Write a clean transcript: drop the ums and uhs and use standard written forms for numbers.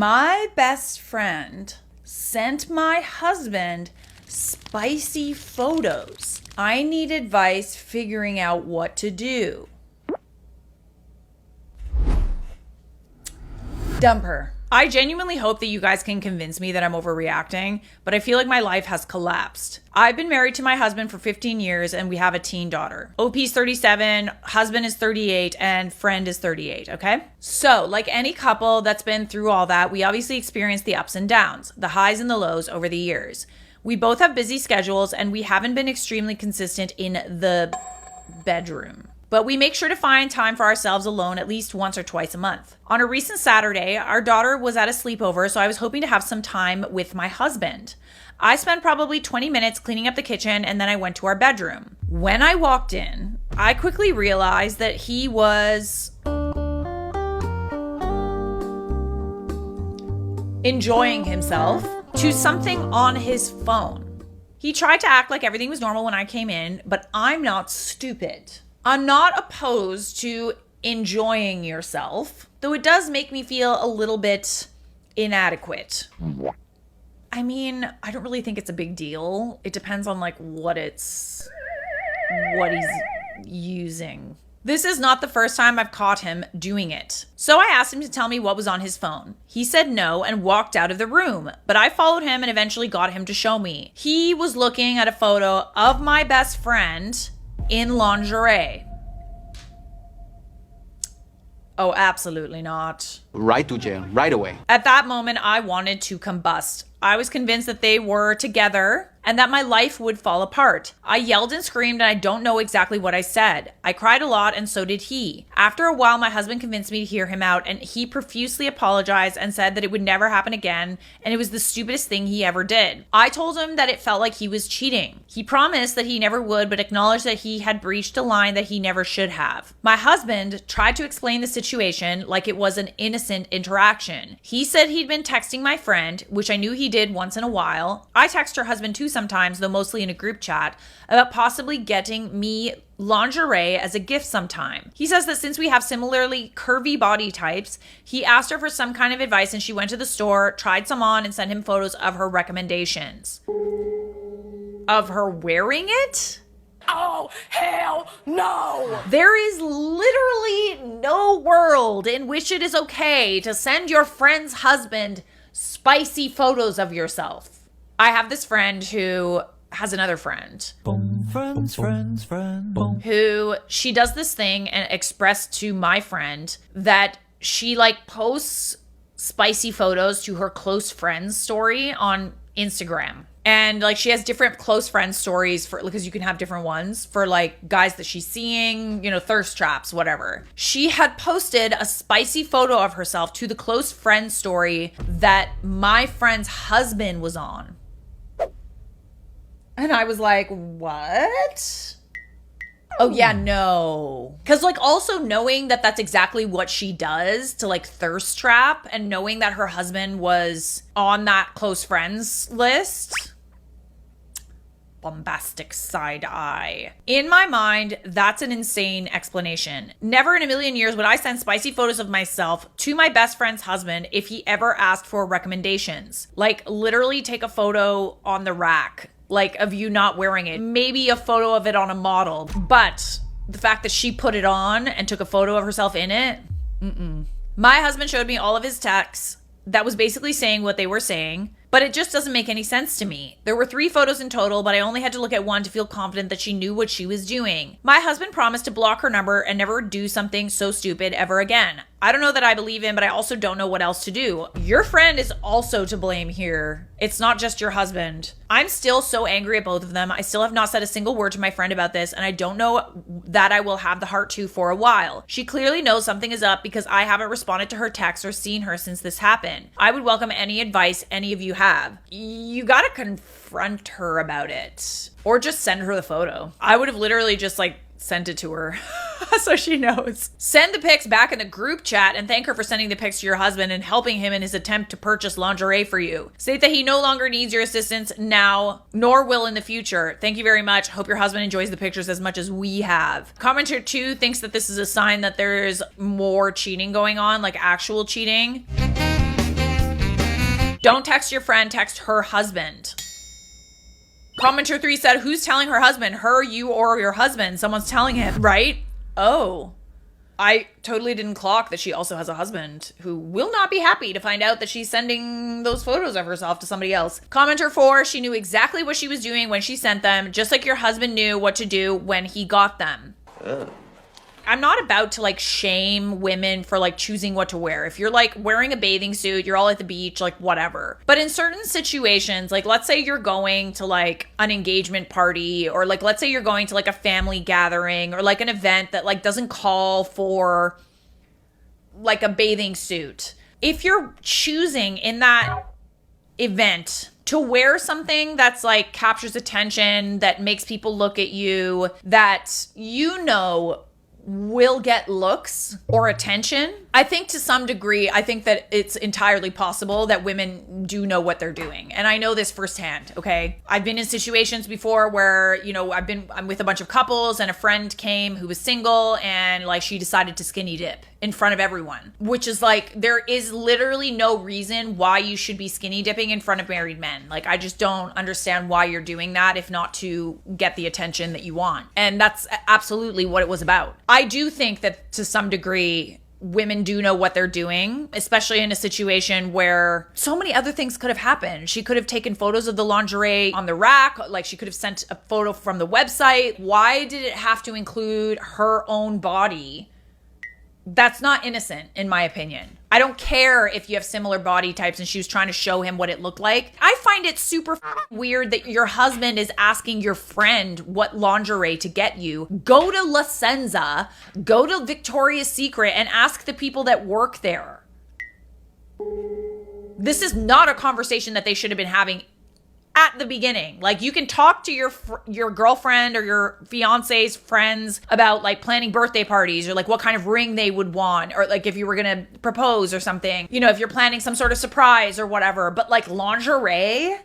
My best friend sent my husband spicy photos. I need advice figuring out what to do. Dump her. I genuinely hope that you guys can convince me that I'm overreacting, but I feel like my life has collapsed. I've been married to my husband for 15 years and we have a teen daughter. OP's 37, husband is 38, and friend is 38, okay? So, like any couple that's been through all that, we obviously experienced the ups and downs, the highs and the lows over the years. We both have busy schedules and we haven't been extremely consistent in the bedroom. But we make sure to find time for ourselves alone at least once or twice a month. On a recent Saturday, our daughter was at a sleepover, so I was hoping to have some time with my husband. I spent probably 20 minutes cleaning up the kitchen and then I went to our bedroom. When I walked in, I quickly realized that he was enjoying himself to something on his phone. He tried to act like everything was normal when I came in, but I'm not stupid. I'm not opposed to enjoying yourself, though it does make me feel a little bit inadequate. I mean, I don't really think it's a big deal. It depends on like what he's using. This is not the first time I've caught him doing it. So I asked him to tell me what was on his phone. He said no and walked out of the room, but I followed him and eventually got him to show me. He was looking at a photo of my best friend in lingerie. Oh, absolutely not. Right to jail, right away. At that moment, I wanted to combust. I was convinced that they were together and that my life would fall apart. I yelled and screamed and I don't know exactly what I said. I cried a lot and so did he. After a while, my husband convinced me to hear him out and he profusely apologized and said that it would never happen again and it was the stupidest thing he ever did. I told him that it felt like he was cheating. He promised that he never would, but acknowledged that he had breached a line that he never should have. My husband tried to explain the situation like it was an innocent interaction. He said he'd been texting my friend, which I knew he did once in a while. I text her husband too sometimes, though mostly in a group chat, about possibly getting me lingerie as a gift sometime. He says that since we have similarly curvy body types, he asked her for some kind of advice and she went to the store, tried some on, and sent him photos of her recommendations. Of her wearing it? Oh, hell no! There is literally no world in which it is okay to send your friend's husband spicy photos of yourself. I have this friend who has another friend who she does this thing and expressed to my friend that she like posts spicy photos to her close friends story on Instagram. And like she has different close friend stories for, because you can have different ones for like guys that she's seeing, you know, thirst traps, whatever. She had posted a spicy photo of herself to the close friend story that my friend's husband was on. And I was like, what? Oh yeah, no. Because like also knowing that that's exactly what she does to like thirst trap and knowing that her husband was on that close friends list. Bombastic side eye. In my mind, that's an insane explanation. Never in a million years would I send spicy photos of myself to my best friend's husband if he ever asked for recommendations. Like literally take a photo on the rack, like of you not wearing it. Maybe a photo of it on a model. But the fact that she put it on and took a photo of herself in it, My husband showed me all of his texts that was basically saying what they were saying. But it just doesn't make any sense to me. There were 3 photos in total, but I only had to look at one to feel confident that she knew what she was doing. My husband promised to block her number and never do something so stupid ever again. I don't know that I believe him, but I also don't know what else to do. Your friend is also to blame here. It's not just your husband. I'm still so angry at both of them. I still have not said a single word to my friend about this, and I don't know that I will have the heart to for a while. She clearly knows something is up because I haven't responded to her texts or seen her since this happened. I would welcome any advice any of you have. You gotta confront her about it. Or just send her the photo. I would have literally just like sent it to her so she knows. Send the pics back in the group chat and thank her for sending the pics to your husband and helping him in his attempt to purchase lingerie for you. State that he no longer needs your assistance now, nor will in the future. Thank you very much. Hope your husband enjoys the pictures as much as we have. Commenter 2 thinks that this is a sign that there's more cheating going on, like actual cheating. Don't text your friend, text her husband. Commenter 3 said, who's telling her husband? Her, you, or your husband? Someone's telling him, right? Oh. I totally didn't clock that she also has a husband who will not be happy to find out that she's sending those photos of herself to somebody else. Commenter 4, she knew exactly what she was doing when she sent them, just like your husband knew what to do when he got them. I'm not about to like shame women for like choosing what to wear. If you're like wearing a bathing suit, you're all at the beach, like whatever. But in certain situations, like let's say you're going to like an engagement party, or like let's say you're going to like a family gathering, or like an event that like doesn't call for like a bathing suit. If you're choosing in that event to wear something that's like captures attention, that makes people look at you, that you know will get looks or attention, I think to some degree, I think that it's entirely possible that women do know what they're doing. And I know this firsthand, okay? I've been in situations before where, you know, I'm with a bunch of couples and a friend came who was single and like she decided to skinny dip in front of everyone, which is like, there is literally no reason why you should be skinny dipping in front of married men. Like, I just don't understand why you're doing that if not to get the attention that you want. And that's absolutely what it was about. I do think that to some degree, women do know what they're doing, especially in a situation where so many other things could have happened. She could have taken photos of the lingerie on the rack. Like, she could have sent a photo from the website. Why did it have to include her own body? That's not innocent, in my opinion. I don't care if you have similar body types and she was trying to show him what it looked like. I find it super weird that your husband is asking your friend what lingerie to get you. Go to La Senza, go to Victoria's Secret, and ask the people that work there. This is not a conversation that they should have been having at the beginning. Like, you can talk to your girlfriend or your fiance's friends about like planning birthday parties, or like what kind of ring they would want, or like if you were gonna propose or something, you know, if you're planning some sort of surprise or whatever. But like lingerie,